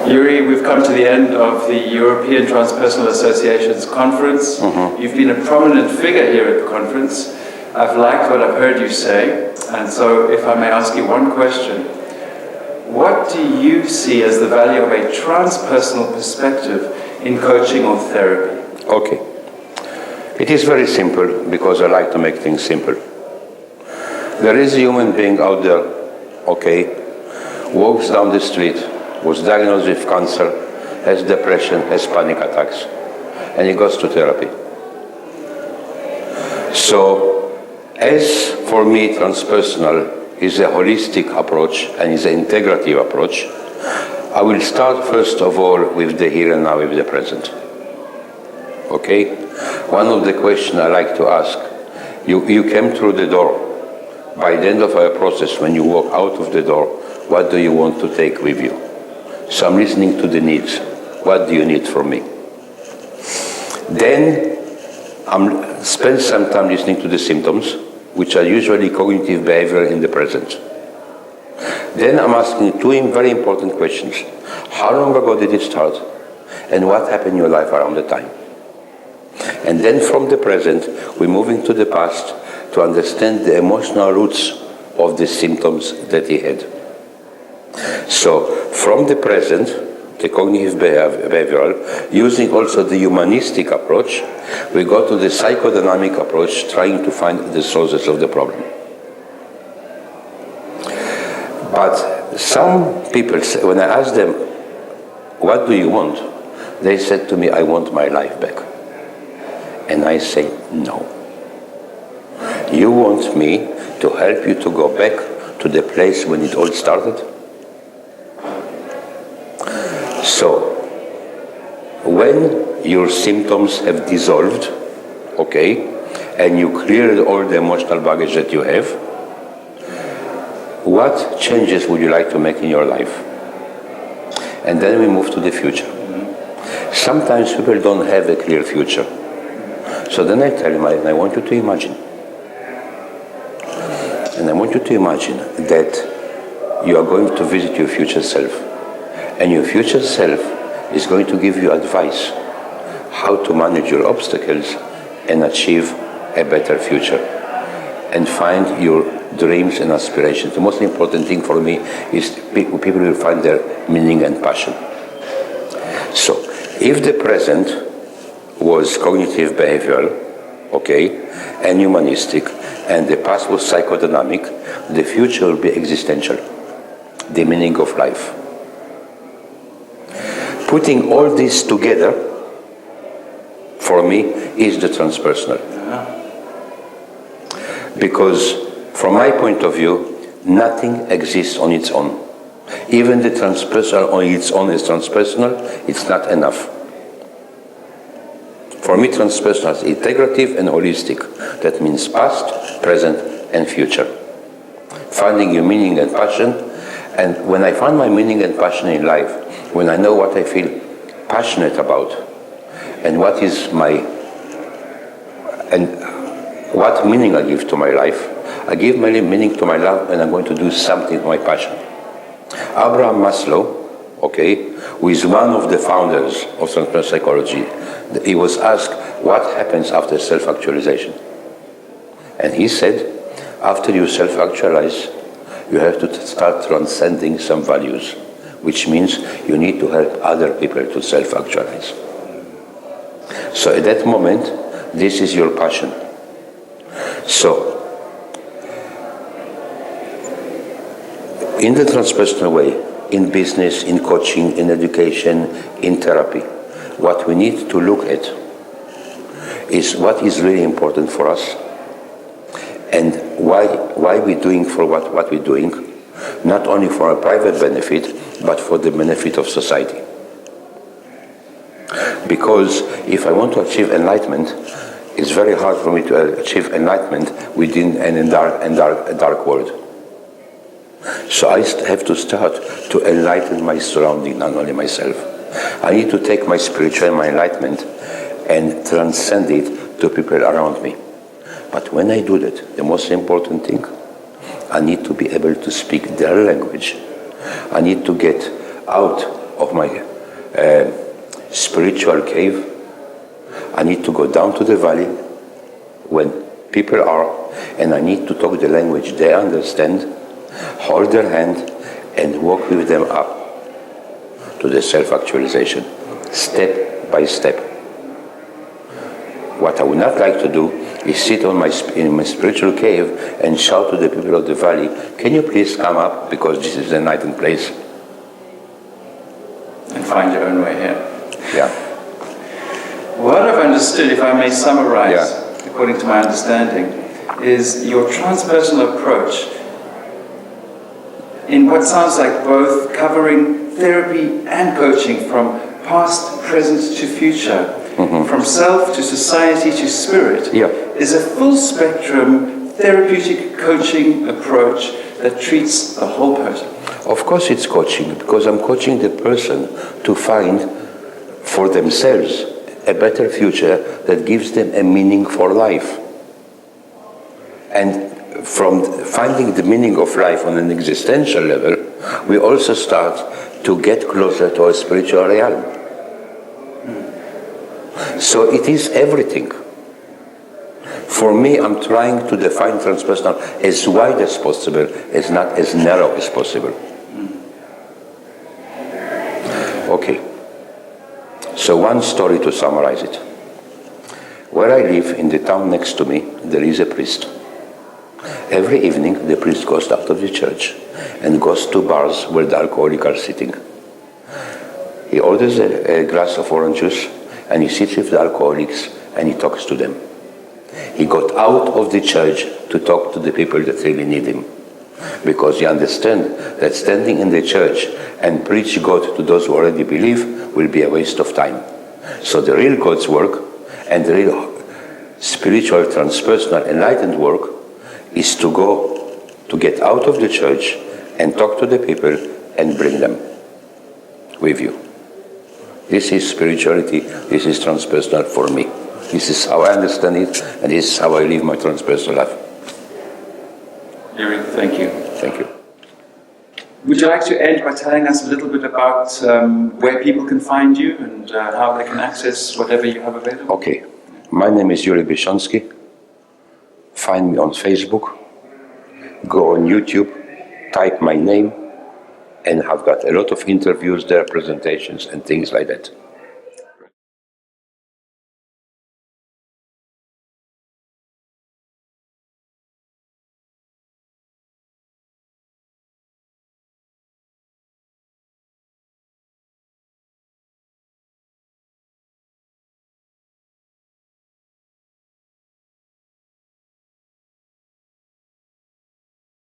Jure, we've come to the end of the European Transpersonal Association's conference. You've been a prominent figure here at the conference. I've liked what I've heard you say, and so if I may ask you one question, what do you see as the value of a transpersonal perspective in coaching or therapy? Okay. It is very simple, because I like to make things simple. There is a human being out there, okay, walks down the street, was diagnosed with cancer, has depression, has panic attacks, and he goes to therapy. So, as for me, transpersonal is a holistic approach and is an integrative approach. I will start first of all with the here and now, with the present. Okay? One of the questions I like to ask, you came through the door. By the end of our process, when you walk out of the door, what do you want to take with you? So I'm listening to the needs. What do you need from me? Then I'm spend some time listening to the symptoms, which are usually cognitive behavior in the present. Then I'm asking two very important questions. How long ago did it start? And what happened in your life around the time? And then from the present, we move into the past to understand the emotional roots of the symptoms that he had. So, from the present, the cognitive behavioral, using also the humanistic approach, we go to the psychodynamic approach, trying to find the sources of the problem. But some people, when I ask them, what do you want? They said to me, I want my life back. And I say, no. You want me to help you to go back to the place when it all started? So, when your symptoms have dissolved, okay, and you cleared all the emotional baggage that you have, what changes would you like to make in your life? And then we move to the future. Sometimes people don't have a clear future. So then I tell them, I want you to imagine. And I want you to imagine that you are going to visit your future self. And your future self is going to give you advice how to manage your obstacles and achieve a better future. And find your dreams and aspirations. The most important thing for me is people will find their meaning and passion. So, if the present was cognitive behavioral, okay, and humanistic, and the past was psychodynamic, the future will be existential, the meaning of life. Putting all this together, for me, is the transpersonal. Because, from my point of view, nothing exists on its own. Even the transpersonal on its own is transpersonal, it's not enough. For me, transpersonal is integrative and holistic. That means past, present, and future. Finding your meaning and passion. And when I find my meaning and passion in life, when I know what I feel passionate about, and what is what meaning I give to my life, I give my meaning to my life when I'm going to do something for my passion. Abraham Maslow, okay, who is one of the founders of transpersonal psychology, he was asked what happens after self-actualization. And he said, after you self-actualize, you have to start transcending some values, which means you need to help other people to self-actualize. So at that moment, this is your passion. So, in the transpersonal way, in business, in coaching, in education, in therapy, what we need to look at is what is really important for us and why we're doing for what we're doing, not only for a private benefit, but for the benefit of society. Because if I want to achieve enlightenment, it's very hard for me to achieve enlightenment within a dark world. So I have to start to enlighten my surrounding, not only myself. I need to take my spiritual, my enlightenment, and transcend it to people around me. But when I do that, the most important thing, I need to be able to speak their language. I need to get out of my spiritual cave. I need to go down to the valley when people are, and I need to talk the language they understand, hold their hand, and walk with them up to the self-actualization, step by step. What I would not like to do is sit in my spiritual cave and shout to the people of the valley, can you please come up because this is the night and place. And find your own way here. Yeah. What I've understood, if I may summarize, according to my understanding, is your transpersonal approach in what sounds like both covering therapy and coaching from past, present to future, from self to society to spirit, is a full spectrum therapeutic coaching approach that treats the whole person. Of course it's coaching, because I'm coaching the person to find for themselves a better future that gives them a meaning for life. And from finding the meaning of life on an existential level, we also start to get closer to our spiritual realm. So it is everything. For me, I'm trying to define transpersonal as wide as possible, as not as narrow as possible. Okay. So one story to summarize it. Where I live, in the town next to me, there is a priest. Every evening, the priest goes out of the church and goes to bars where the alcoholics are sitting. He orders a glass of orange juice and he sits with the alcoholics and he talks to them. He got out of the church to talk to the people that really need him, because he understands that standing in the church and preach God to those who already believe will be a waste of time. So the real God's work and the real spiritual, transpersonal, enlightened work is to go, to get out of the church and talk to the people and bring them with you. This is spirituality, this is transpersonal for me. This is how I understand it, and this is how I live my transpersonal life. Jure, thank you. Thank you. Would you like to end by telling us a little bit about where people can find you and how they can access whatever you have available? Okay. My name is Jure Biechonski. Find me on Facebook. Go on YouTube. Type my name. And I've got a lot of interviews there, presentations and things like that.